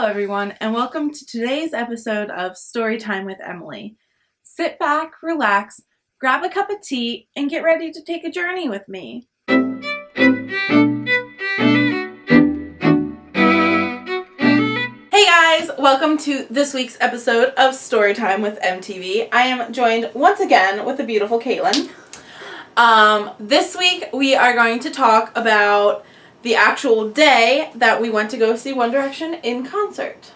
everyone, and welcome to today's episode of Storytime with Emily. Sit back, relax, grab a cup of tea, and get ready to take a journey with me. Hey guys, welcome to this week's episode of Storytime with MTV. I am joined once again with the beautiful Caitlyn. This week we are going to talk about the actual day that we went to go see One Direction in concert.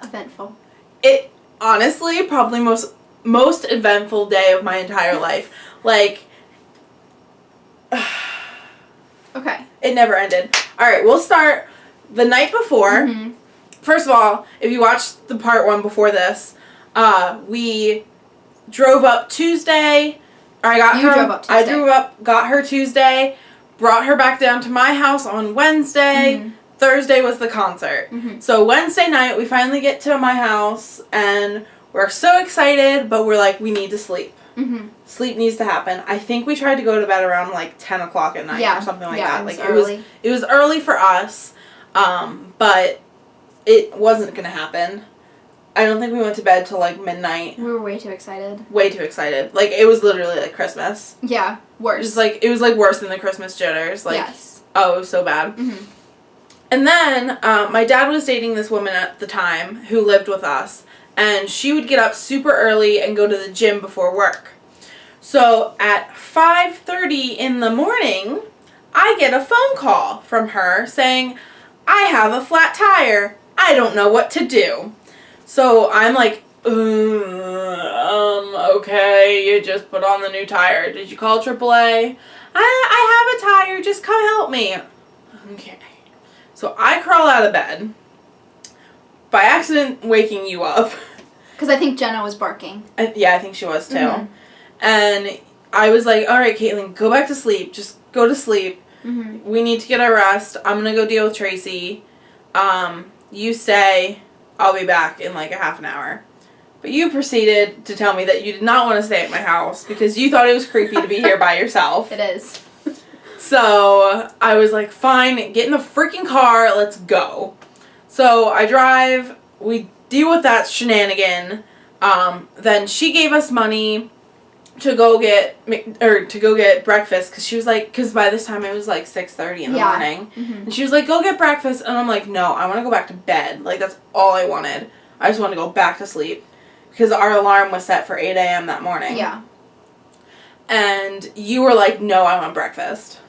Eventful. It honestly probably most eventful day of my entire life. Like, Okay. it never ended. All right, we'll start the night before. Mm-hmm. First of all, if you watched the part one before this, we drove up Tuesday. I drove up, got her Tuesday, brought her back down to my house on Wednesday. Mm-hmm. Thursday was the concert. Mm-hmm. So Wednesday night, we finally get to my house, and we're so excited, but we're like, we need to sleep. Mm-hmm. Sleep needs to happen. I think we tried to go to bed around like 10 o'clock at night or something like that. Like it was early for us, but it wasn't going to happen. I don't think we went to bed till like midnight. We were way too excited. Way too excited. Like, it was literally like Christmas. Yeah, worse. It was like worse than the Christmas jitters. Like, yes. Oh, it was so bad. Mm-hmm. And then, my dad was dating this woman at the time who lived with us, and she would get up super early and go to the gym before work. So, at 5:30 in the morning, I get a phone call from her saying, I have a flat tire. I don't know what to do. So I'm like, okay, you just put on the new tire. Did you call AAA? I have a tire, just come help me. Okay. So I crawl out of bed, by accident waking you up. Because I think Jenna was barking. Yeah, I think she was too. Mm-hmm. And I was like, alright, Caitlyn, go back to sleep. Just go to sleep. Mm-hmm. We need to get our rest. I'm going to go deal with Tracy. You stay. I'll be back in like a half an hour. But you proceeded to tell me that you did not want to stay at my house because you thought it was creepy to be here by yourself. It is. So I was like, fine, get in the freaking car, let's go. So I drive, we deal with that shenanigan. Then she gave us money to go get breakfast, because she was like, because by this time it was like 6:30 in the morning. Mm-hmm. And she was like, go get breakfast. And I'm like, no, I want to go back to bed. Like, that's all I wanted. I just want to go back to sleep, because our alarm was set for 8 a.m. that morning. Yeah. And you were like, no, I want breakfast.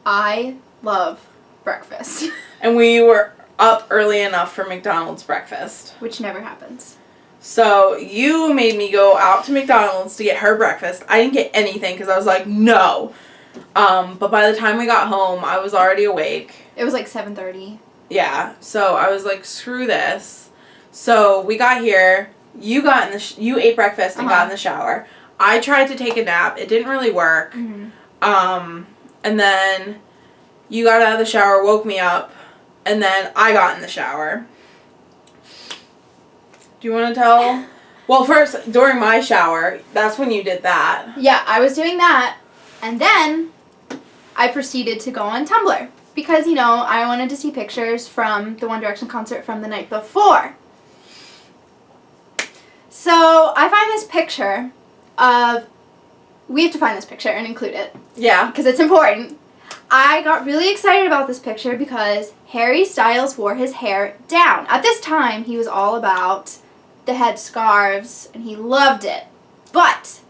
I love breakfast. And we were up early enough for McDonald's breakfast. Which never happens. So you made me go out to McDonald's to get her breakfast. I didn't get anything because I was like, no. But by the time we got home, I was already awake. It was like 7:30. Yeah. So I was like, screw this. So we got here. You ate breakfast and got in the shower. I tried to take a nap. It didn't really work. Mm-hmm. And then you got out of the shower, woke me up, and then I got in the shower. Do you want to tell? Well, first, during my shower, that's when you did that. Yeah, I was doing that, and then I proceeded to go on Tumblr, because, I wanted to see pictures from the One Direction concert from the night before. So, I find this picture of... We have to find this picture and include it. Yeah. Because it's important. I got really excited about this picture because Harry Styles wore his hair down. At this time, he was all about the headscarves, and he loved it. But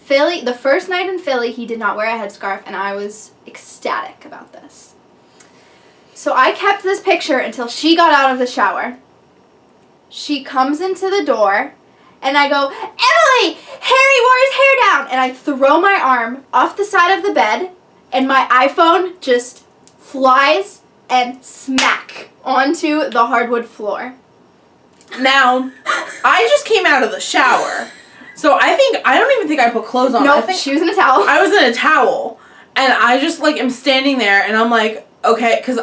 the first night in Philly, he did not wear a headscarf, and I was ecstatic about this. So I kept this picture until she got out of the shower. She comes into the door, and I go, Emily, Harry wore his hair down, and I throw my arm off the side of the bed, and my iPhone just flies and smack onto the hardwood floor. Now, I just came out of the shower, so I don't even think I put clothes on. Nope, she was in a towel. I was in a towel, and I just, am standing there, and I'm like, okay, because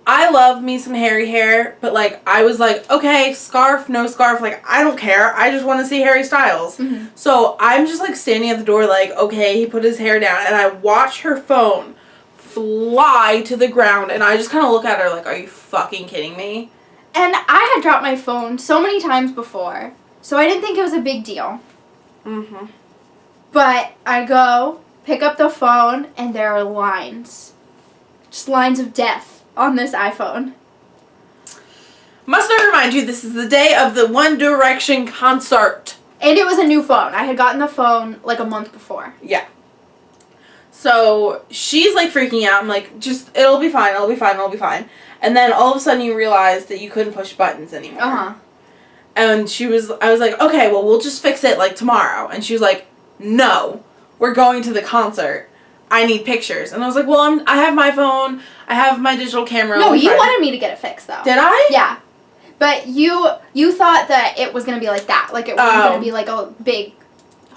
I love me some hairy hair, but, I was like, okay, scarf, no scarf, I don't care. I just want to see Harry Styles. Mm-hmm. So I'm just, standing at the door, okay, he put his hair down, and I watch her phone fly to the ground, and I just kind of look at her are you fucking kidding me? And I had dropped my phone so many times before, so I didn't think it was a big deal. Mm-hmm. But I go, pick up the phone, and there are lines. Just lines of death on this iPhone. Must I remind you, this is the day of the One Direction concert. And it was a new phone. I had gotten the phone like a month before. Yeah. So she's like freaking out. I'm like, just, it'll be fine, it'll be fine, it'll be fine. And then all of a sudden you realize that you couldn't push buttons anymore. Uh-huh. And I was like, okay, well, we'll just fix it like tomorrow. And she was like, no, we're going to the concert. I need pictures. And I was like, well, I have my phone, I have my digital camera. No, you wanted me to get it fixed though. Did I? Yeah. But you thought that it was going to be like that. Like it wasn't going to be like a big...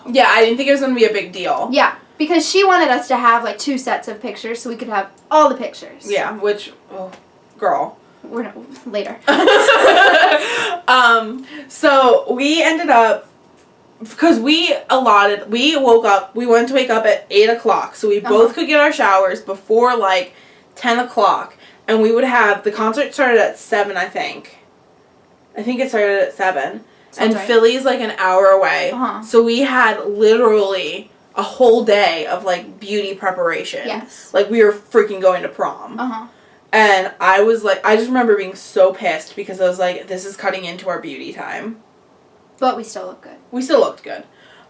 Yeah, I didn't think it was going to be a big deal. Yeah. Because she wanted us to have like 2 sets of pictures so we could have all the pictures. Yeah, which... Oh, girl. We're not... Later. So we ended up... Because we woke up... We wanted to wake up at 8 o'clock. So we both could get our showers before like 10 o'clock. And we would have... The concert started at 7, I think. I think it started at 7. Sounds and right. Philly's like an hour away. Uh-huh. So we had literally a whole day of like beauty preparation. Yes. Like we were freaking going to prom. Uh-huh. And I was like, I just remember being so pissed because I was like, this is cutting into our beauty time. But we still look good. We still looked good.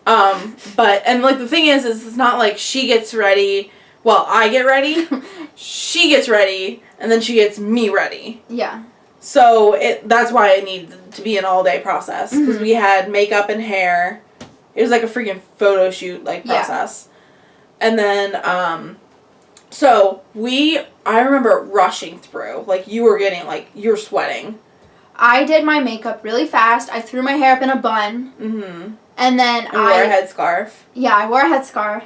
But, and like the thing is it's not like she gets ready, well, I get ready, she gets ready, and then she gets me ready. Yeah. So that's why it needed to be an all-day process. Because we had makeup and hair. It was like a freaking photo shoot like process. Yeah. And then, so I remember rushing through. Like you were getting, like, you were sweating. I did my makeup really fast. I threw my hair up in a bun. Mm-hmm. And then I wore a headscarf. Yeah, I wore a headscarf.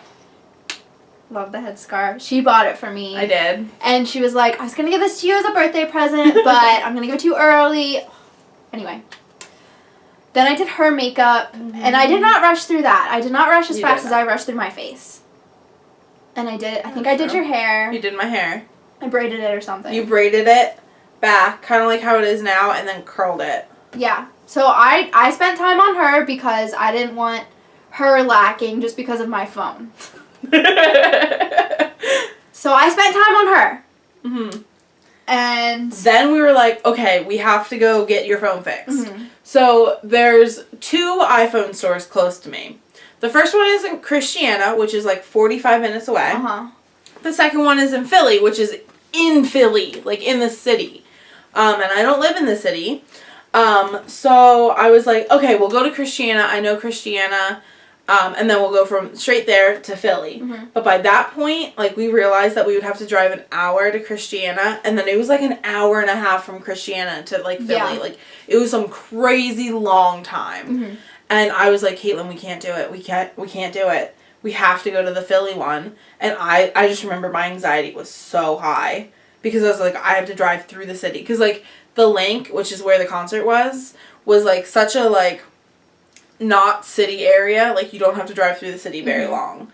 Love the headscarf. She bought it for me. I did. And she was like, I was going to give this to you as a birthday present, but I'm going to give it to you early. Anyway. Then I did her makeup, and I did not rush through that. I did not rush as fast as I rushed through my face. And I think I did your hair. You did my hair. I braided it or something. You braided it back, kind of like how it is now, and then curled it. Yeah. So I spent time on her because I didn't want her lacking just because of my phone. So I spent time on her. Mm-hmm. And then we were like, okay, we have to go get your phone fixed. Mm-hmm. So there's 2 iPhone stores close to me. The first one is in Christiana, which is like 45 minutes away. Uh-huh. The second one is in Philly, which is in Philly, like in the city. And I don't live in the city. So I was like, okay, we'll go to Christiana. I know Christiana. And then we'll go from straight there to Philly. Mm-hmm. But by that point, like, we realized that we would have to drive an hour to Christiana. And then it was like an hour and a half from Christiana to, like, Philly. Yeah. Like, it was some crazy long time. Mm-hmm. And I was like, Caitlyn, we can't do it. We can't do it. We have to go to the Philly one. And I just remember my anxiety was so high. Because I was like, I have to drive through the city. Because, like, the Link, which is where the concert was like, such a, like, not city area. Like, you don't have to drive through the city very long.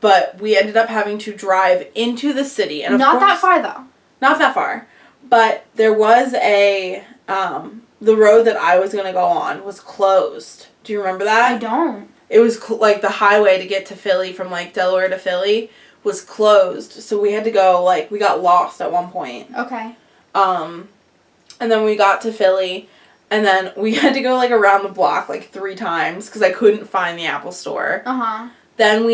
But we ended up having to drive into the city. And not that far, though. Not that far. But there was the road that I was going to go on was closed. Do you remember that? I don't. It was, like, the highway to get to Philly from, like, Delaware to Philly was closed. So we had to go, like, we got lost at one point. Okay. And then we got to Philly, and then we had to go, like, around the block, like, 3 times, because I couldn't find the Apple Store. Uh-huh. Then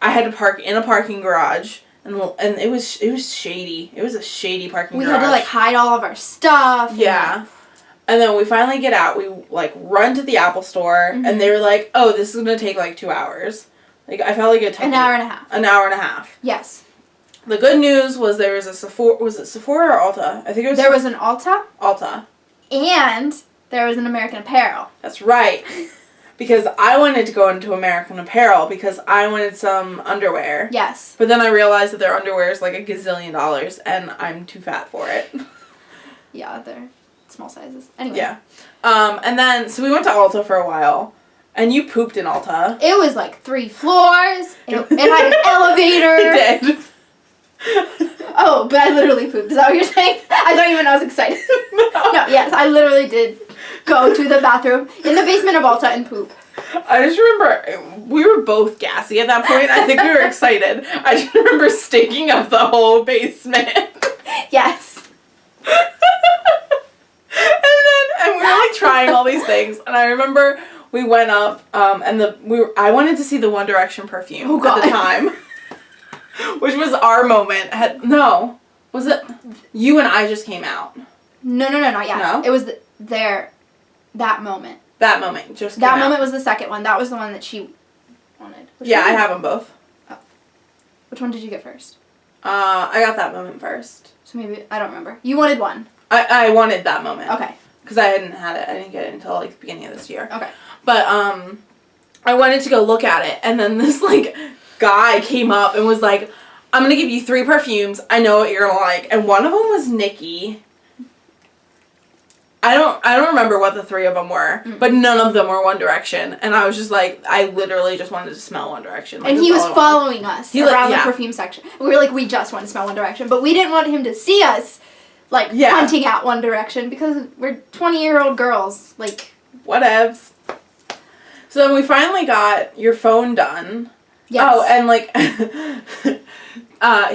I had to park in a parking garage, and it was shady. It was a shady parking garage. We had to, like, hide all of our stuff. Yeah. And then we finally get out. We, like, run to the Apple Store, and they were like, oh, this is going to take, like, 2 hours. Like, I felt like it took... An hour and a half. An hour and a half. Yes. The good news was there was a Sephora... Was it Sephora or Ulta? I think it was... There was an Ulta. Ulta. And there was an American Apparel. That's right. Because I wanted to go into American Apparel because I wanted some underwear. Yes. But then I realized that their underwear is like $1 gazillion and I'm too fat for it. Yeah, they're small sizes. Anyway. Yeah. And then, so we went to Ulta for a while. And you pooped in Ulta. It was like 3 floors. It had an elevator. It did. Oh, but I literally pooped. Is that what you're saying? I thought you meant I was excited. No, yes, I literally did go to the bathroom in the basement of Alta and poop. I just remember we were both gassy at that point. I think we were excited. I just remember stinking up the whole basement. Yes. And we were like trying all these things, and I remember we went up, and I wanted to see the One Direction perfume at the time, which was our moment. Was it you and I just came out? No, not yet. No? It was that moment. That moment just came That out. moment was the second one. That was the one that she wanted. I have them both. Oh. Which one did you get first? I got that moment first. So maybe, I don't remember. You wanted one. I wanted that moment. Okay. Because I hadn't had it. I didn't get it until like the beginning of this year. Okay. But I wanted to go look at it, and then this like guy came up and was like, "I'm gonna give you 3 perfumes. I know what you're gonna like." And one of them was Nikki. I don't remember what the 3 of them were, but none of them were One Direction. And I was just like, I literally just wanted to smell One Direction. Like, and he was following us around the perfume section. We were like, we just want to smell One Direction, but we didn't want him to see us, like, hunting out One Direction, because we're 20-year-old girls. Like, whatevs. So then we finally got your phone done. Yes. Oh, and like,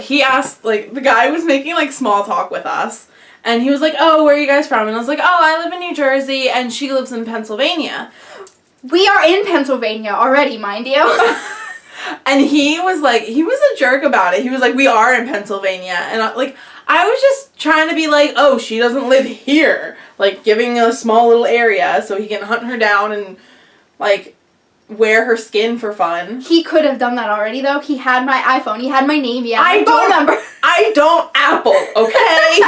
he asked, like, the guy was making like small talk with us. And he was like, "Oh, where are you guys from?" And I was like, "Oh, I live in New Jersey, and she lives in Pennsylvania." We are in Pennsylvania already, mind you. And he was a jerk about it. He was like, "We are in Pennsylvania." And I was just trying to be like, "Oh, she doesn't live here." Like, giving a small little area so he can hunt her down and, like, wear her skin for fun. He could have done that already, though. He had my iPhone. He had my name. He had my phone number. I don't Apple, okay?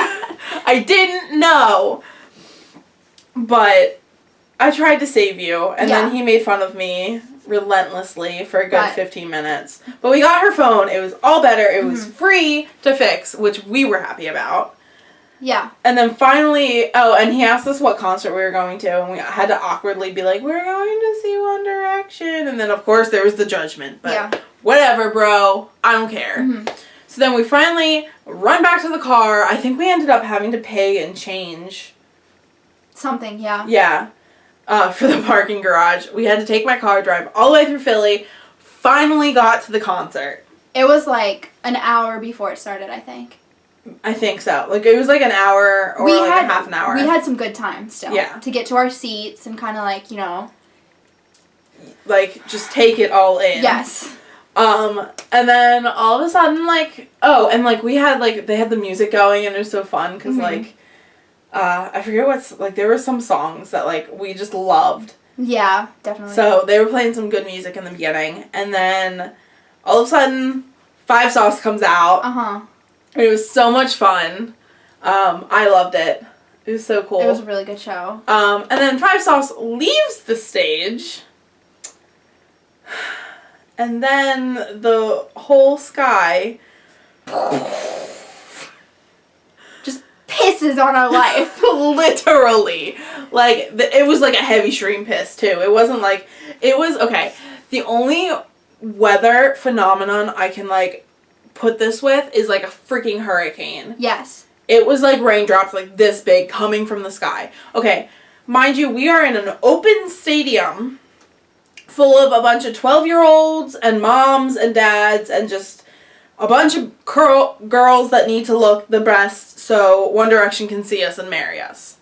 I didn't know. But I tried to save you, and then he made fun of me relentlessly for a good 15 minutes. But we got her phone. It was all better. It was free to fix, which we were happy about. Yeah. And then finally, and he asked us what concert we were going to, and we had to awkwardly be like, "We're going to see One Direction." And then, of course, there was the judgment. But whatever, bro. I don't care. Mm-hmm. So then we finally run back to the car. I think we ended up having to pay and change. Something, yeah. Yeah. For the parking garage. We had to take my car, drive all the way through Philly. Finally got to the concert. It was like an hour before it started, I think. I think so. Like, it was like an hour or a half an hour. We had some good time still. Yeah. To get to our seats and kind of like, you know. Like, just take it all in. Yes. And then all of a sudden, like, and like we had, like, they had the music going and it was so fun because, like, I forget what's, like, there were some songs that, like, we just loved. Yeah, definitely. So they were playing some good music in the beginning, and then all of a sudden, 5 Sauce comes out. Uh-huh. It was so much fun. I loved it. It was so cool. It was a really good show. And then 5 Sauce leaves the stage. And then the whole sky just pisses on our life. Literally. Like, it was like a heavy stream piss, too. It wasn't like, it was, okay, the only weather phenomenon I can, like, put this with is like a freaking hurricane. Yes. It was like raindrops like this big coming from the sky. Okay, mind you, we are in an open stadium full of a bunch of 12-year-olds and moms and dads and just a bunch of girls that need to look the best so One Direction can see us and marry us.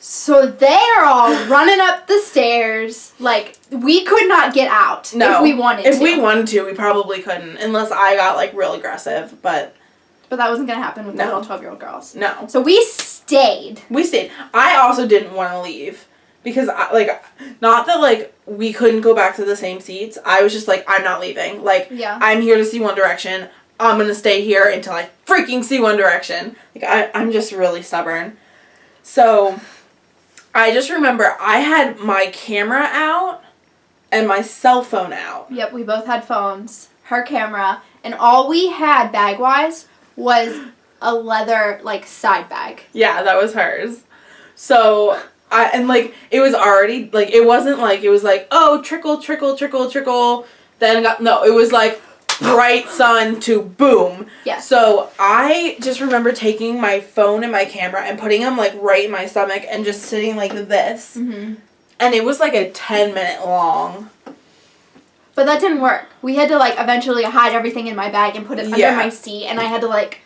So they're all running up the stairs. Like, we could not get out if we wanted to. If we wanted to, we probably couldn't, unless I got, like, real aggressive, but that wasn't going to happen with the little 12-year-old girls. No. So we stayed. I also didn't want to leave, because, not that, like, we couldn't go back to the same seats. I was just like, I'm not leaving. Like, I'm here to see One Direction. I'm going to stay here until I freaking see One Direction. Like, I'm just really stubborn. So I just remember I had my camera out and my cell phone out. Yep, we both had phones, her camera, and all we had bag-wise was a leather, like, side bag. Yeah, that was hers. So, it was already, like, it wasn't like, it was like, oh, trickle, trickle, trickle, trickle, then it was like, bright sun to boom. Yes. So I just remember taking my phone and my camera and putting them like right in my stomach and just sitting like this. Mm-hmm. And it was like a 10-minute long. But that didn't work. We had to like eventually hide everything in my bag and put it under my seat, and I had to like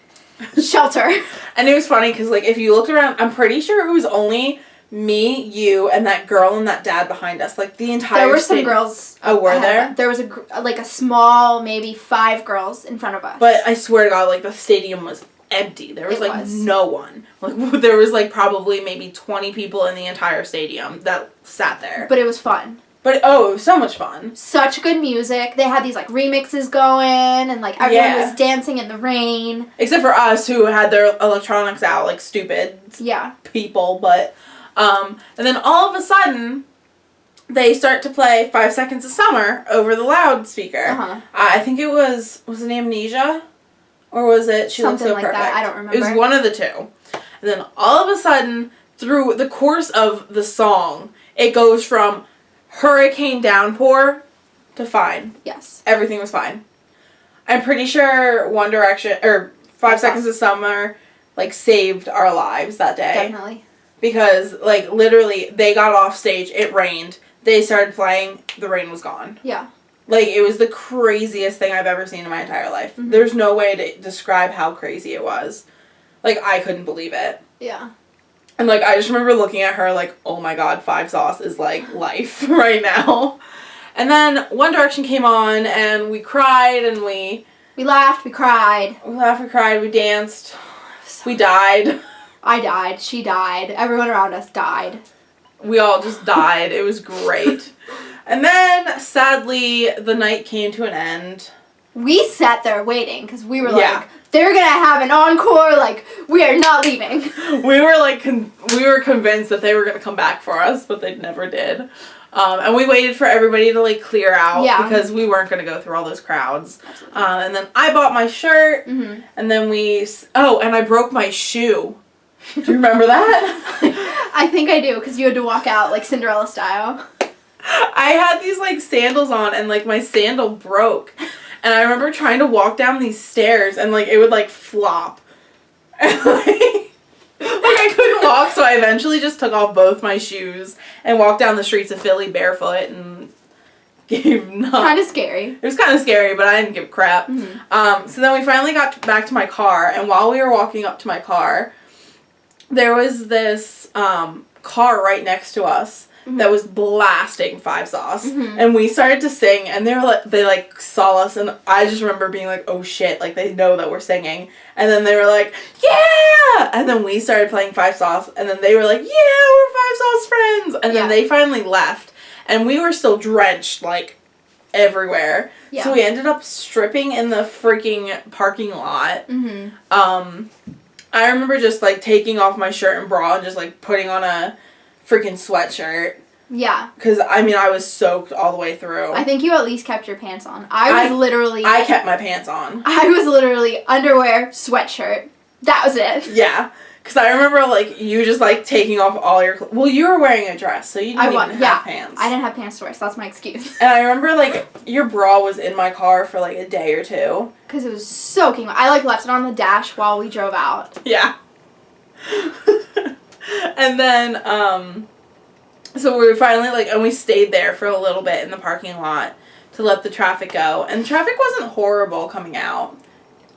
shelter. And it was funny because like if you looked around, I'm pretty sure it was only me, you, and that girl and that dad behind us. Like the entire. There were some girls. Oh, were there? There was a small, maybe 5 girls in front of us. But I swear to God, like the stadium was empty. There was no one. Like there was like probably maybe 20 people in the entire stadium that sat there. But it was fun. But it was so much fun. Such good music. They had these like remixes going, and like everyone was dancing in the rain. Except for us who had their electronics out like stupid people. But and then all of a sudden they start to play 5 Seconds of Summer over the loudspeaker. Uh-huh. I think it was it Amnesia? Or was it She Looks So Something like Perfect? that. I don't remember. It was one of the two. And then all of a sudden, through the course of the song, it goes from hurricane downpour to fine. Yes. Everything was fine. I'm pretty sure One Direction, or 5 Seconds of Summer, like, saved our lives that day. Definitely. Because, like, literally, they got off stage, it rained, they started playing, the rain was gone. Yeah. Like, it was the craziest thing I've ever seen in my entire life. Mm-hmm. There's no way to describe how crazy it was. Like, I couldn't believe it. Yeah. And, like, I just remember looking at her like, oh my God, 5 Sauce is, like, life right now. And then One Direction came on, and we cried, and we laughed, we cried. We laughed, we cried, we danced. We died. I died. She died. Everyone around us died. We all just died. It was great. And then, sadly, the night came to an end. We sat there waiting because we were like, they're going to have an encore. Like, we are not leaving. We were like, we were convinced that they were going to come back for us, but they never did. And we waited for everybody to like clear out because we weren't going to go through all those crowds. And then I bought my shirt, and then and I broke my shoe. Do you remember that? I think I do, because you had to walk out like Cinderella style. I had these like sandals on, and like my sandal broke. And I remember trying to walk down these stairs, and like it would like flop. And like I couldn't walk, so I eventually just took off both my shoes and walked down the streets of Philly barefoot and gave nothing. Kind of scary. It was kind of scary, but I didn't give a crap. So then we finally got back to my car, and while we were walking up to my car, there was this car right next to us that was blasting 5 Sauce, and we started to sing, and they saw us, and I just remember being like, oh shit, like they know that we're singing, and then they were like, yeah, and then we started playing 5 Sauce, and then they were like, yeah, we're 5 Sauce friends, and then they finally left, and we were still drenched like everywhere, so we ended up stripping in the freaking parking lot. I remember just like taking off my shirt and bra and just like putting on a freaking sweatshirt. Yeah. Because, I mean, I was soaked all the way through. I think you at least kept your pants on. I kept my pants on. I was literally underwear, sweatshirt. That was it. Yeah. Because I remember, like, you just, like, taking off all your clothes. Well, you were wearing a dress, so you didn't even have pants. I didn't have pants to wear, so that's my excuse. And I remember, like, your bra was in my car for, like, a day or two. Because it was soaking. I, like, left it on the dash while we drove out. Yeah. And then, so we were finally, like, and we stayed there for a little bit in the parking lot to let the traffic go. And traffic wasn't horrible coming out.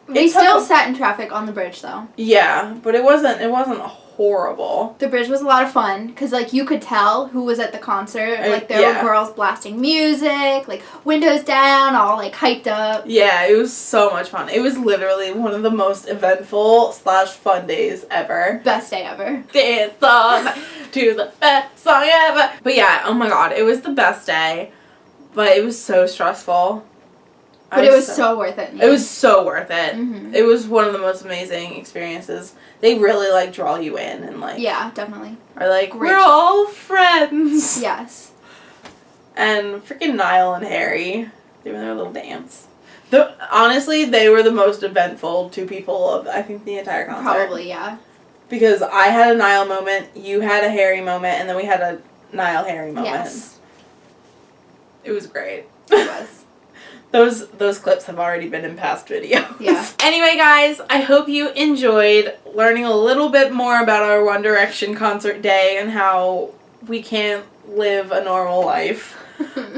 We still sat in traffic on the bridge, though. Yeah, but it wasn't horrible. The bridge was a lot of fun, because, like, you could tell who was at the concert. Like, there were girls blasting music, like, windows down, all, like, hyped up. Yeah, it was so much fun. It was literally one of the most eventful / fun days ever. Best day ever. Dance song to the best song ever. But yeah, oh my God, it was the best day, but it was so stressful. But it was so worth it. It was so worth it. It was one of the most amazing experiences. They really, like, draw you in and, like... Yeah, definitely. Are like, we're all friends. Yes. And freaking Niall and Harry doing their little dance. Honestly, they were the most eventful 2 people of, I think, the entire concert. Probably, yeah. Because I had a Niall moment, you had a Harry moment, and then we had a Niall-Harry moment. Yes. It was great. It was. Those clips have already been in past videos. Yeah. Anyway, guys, I hope you enjoyed learning a little bit more about our One Direction concert day and how we can't live a normal life.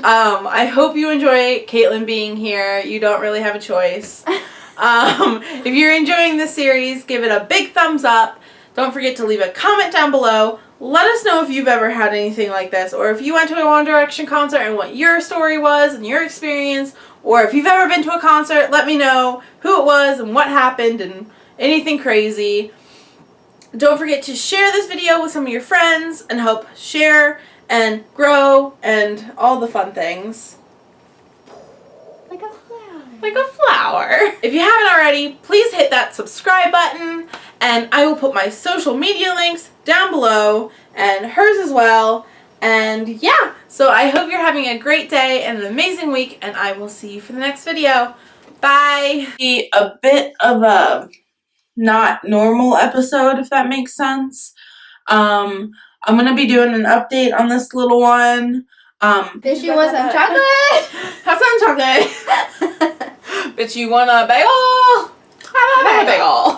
I hope you enjoy Caitlyn being here. You don't really have a choice. If you're enjoying this series, give it a big thumbs up. Don't forget to leave a comment down below. Let us know if you've ever had anything like this, or if you went to a One Direction concert and what your story was and your experience, or if you've ever been to a concert, let me know who it was and what happened and anything crazy. Don't forget to share this video with some of your friends and help share and grow and all the fun things. Like a flower. Like a flower. If you haven't already, please hit that subscribe button, and I will put my social media links down below and hers as well. And yeah, so I hope you're having a great day and an amazing week, and I will see you for the next video. Bye. Be a bit of a not normal episode, if that makes sense. I'm gonna be doing an update on this little one. Bitch, you want some chocolate? Have some chocolate. Bitch, you want a bagel? Have a bagel.